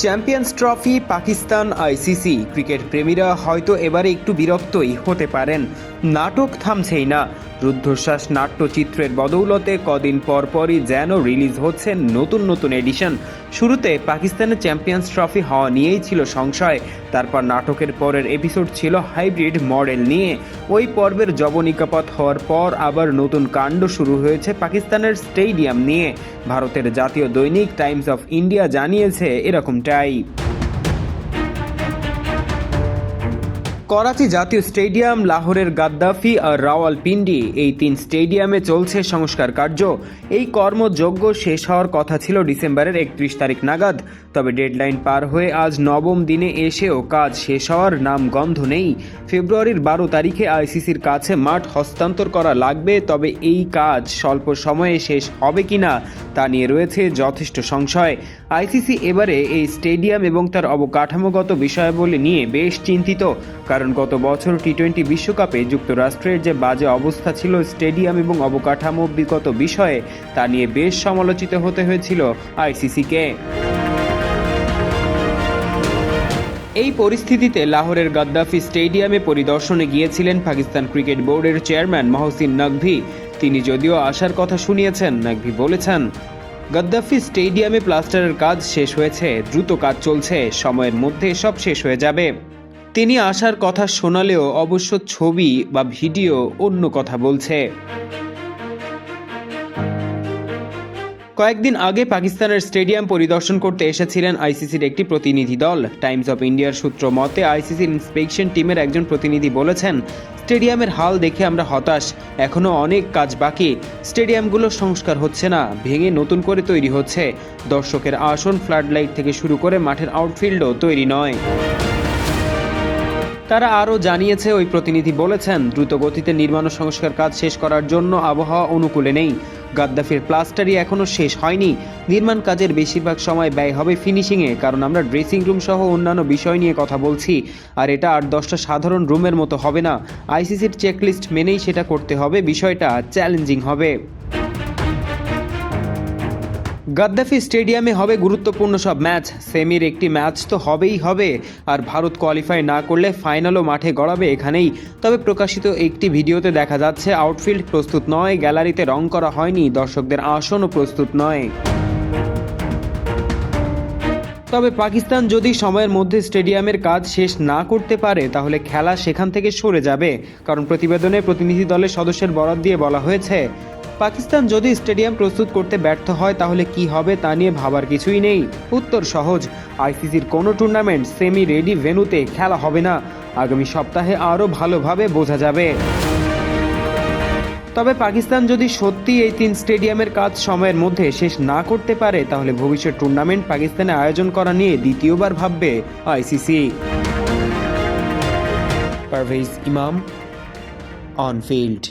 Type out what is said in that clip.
Champions Trophy, Pakistan, ICC. Cricket প্রেমীরা হয়তো এবারে একটু বিরক্তই হতে পারেন। নাটক থামছেই না। রুদ্ধশ্বাস নাট্যচিত্রের বদৌলতে কদিন পরপরই যেন রিলিজ হচ্ছে নতুন নতুন এডিশন। শুরুতে পাকিস্তানের চ্যাম্পিয়ন্স ট্রফি হওয়া নিয়েই ছিল সংশয়। তারপর নাটকের পরের এপিসোড ছিল হাইব্রিড মডেল নিয়ে। ওই পর্বের যবনিকাপথ হওয়ার পর আবার নতুন কাণ্ড শুরু হয়েছে পাকিস্তানের স্টেডিয়াম নিয়ে। ভারতের জাতীয় দৈনিক টাইমস অফ ইন্ডিয়া জানিয়েছে এরকমটাই। করাচি জাতীয় স্টেডিয়াম, লাহোরের গাদ্দাফি আর রাওয়ালপিন্ডি, এই তিন স্টেডিয়ামে চলছে সংস্কার কার্য। এই কর্মযজ্ঞ শেষ হওয়ার কথা ছিল ডিসেম্বরের 31 তারিখ নাগাদ। তবে ডেডলাইন পার হয়ে আজ নবম দিনে এসেও কাজ শেষ হওয়ার নাম গন্ধ নেই। ফেব্রুয়ারির 12 তারিখে আইসিসির কাছে মাঠ হস্তান্তর করা লাগবে, তবে এই কাজ স্বল্প সময়ে শেষ হবে কিনা তা নিয়ে রয়েছে যথেষ্ট সংশয়। আইসিসি এবারে এই স্টেডিয়াম এবং তার অবকাঠামোগত বিষয়াবলী নিয়ে বেশ চিন্তিত, কারণ গত বছর টি-20 বিশ্বকাপে যুক্তরাষ্ট্রের যে বাজে অবস্থা ছিল স্টেডিয়াম এবং অবকাঠামোগত বিষয়ে, তা নিয়ে বেশ সমালোচিত হতে হয়েছিল আইসিসিকে। এই পরিস্থিতিতে লাহোরের গাদ্দাফি স্টেডিয়ামে পরিদর্শনে গিয়েছিলেন পাকিস্তান ক্রিকেট বোর্ডের চেয়ারম্যান মহসিন নকভি। তিনি যদিও আসার কথা শুনিয়েছেন, নকভি বলেছেন, গাদ্দাফি স্টেডিয়ামে প্লাস্টারের কাজ শেষ হয়েছে, দ্রুত কাজ চলছে, সময়ের মধ্যে সব শেষ হয়ে যাবে। তিনি আসার কথা শোনালেও অবশ্য ছবি বা ভিডিও অন্য কথা বলছে। কয়েকদিন আগে পাকিস্তানের স্টেডিয়াম পরিদর্শন করতে এসেছিলেন আইসিসির একটি প্রতিনিধি দল। টাইমস অফ ইন্ডিয়ার সূত্র মতে আইসিসির ইন্সপেকশন টিমের একজন প্রতিনিধি বলেছেন, স্টেডিয়ামের হাল দেখে আমরা হতাশ, এখনও অনেক কাজ বাকি। স্টেডিয়ামগুলো সংস্কার হচ্ছে না, ভেঙে নতুন করে তৈরি হচ্ছে। দর্শকের আসন, ফ্লাডলাইট থেকে শুরু করে মাঠের আউটফিল্ডও তৈরি নয়। তারা আরও জানিয়েছে, ওই প্রতিনিধি বলেছেন, দ্রুত গতিতে নির্মাণ ও সংস্কার কাজ শেষ করার জন্য আবহাওয়া অনুকূলে নেই। গাদ্দাফির প্লাস্টারই এখনও শেষ হয়নি। নির্মাণ কাজের বেশিরভাগ সময় ব্যয় হবে ফিনিশিংয়ে, কারণ আমরা ড্রেসিং রুম সহ অন্যান্য বিষয় নিয়ে কথা বলছি, আর এটা 8-10টা সাধারণ রুমের মতো হবে না। আইসিসির চেকলিস্ট মেনেই সেটা করতে হবে, বিষয়টা চ্যালেঞ্জিং হবে। গাদ্দাফি স্টেডিয়ামে হবে গুরুত্বপূর্ণ সব ম্যাচ। সেমির একটি ম্যাচ তো হবেই হবে, আর ভারত কোয়ালিফাই না করলে ফাইনালও মাঠে গড়াবে এখানেই। তবে প্রকাশিত একটি ভিডিওতে দেখা যাচ্ছে আউটফিল্ড প্রস্তুত নয়, গ্যালারিতে রং করা হয়নি, দর্শকদের আসনও প্রস্তুত নয়। তবে পাকিস্তান যদি সময়ের মধ্যে স্টেডিয়ামের কাজ শেষ না করতে পারে, তাহলে খেলা সেখান থেকে সরে যাবে, কারণ প্রতিবেদনে প্রতিনিধি দলের সদস্যের বরাত দিয়ে বলা হয়েছে, পাকিস্তান যদি স্টেডিয়াম প্রস্তুত করতে ব্যর্থ হয় তাহলে কি হবে তা নিয়ে ভাবার কিছুই নেই। উত্তর সহজ, আইসিসির কোনো টুর্নামেন্ট সেমি রেডি ভেন্যুতে খেলা হবে না। আগামী সপ্তাহে আরও ভালোভাবে বোঝা যাবে। তবে পাকিস্তান যদি সত্যি এই তিন স্টেডিয়ামের কাজ সময়ের মধ্যে শেষ না করতে পারে, তাহলে ভবিষ্যৎ টুর্নামেন্ট পাকিস্তানে আয়োজন করা নিয়ে দ্বিতীয়বার ভাববে আইসিসি। পারভেজ ইমাম, অন ফিল্ড।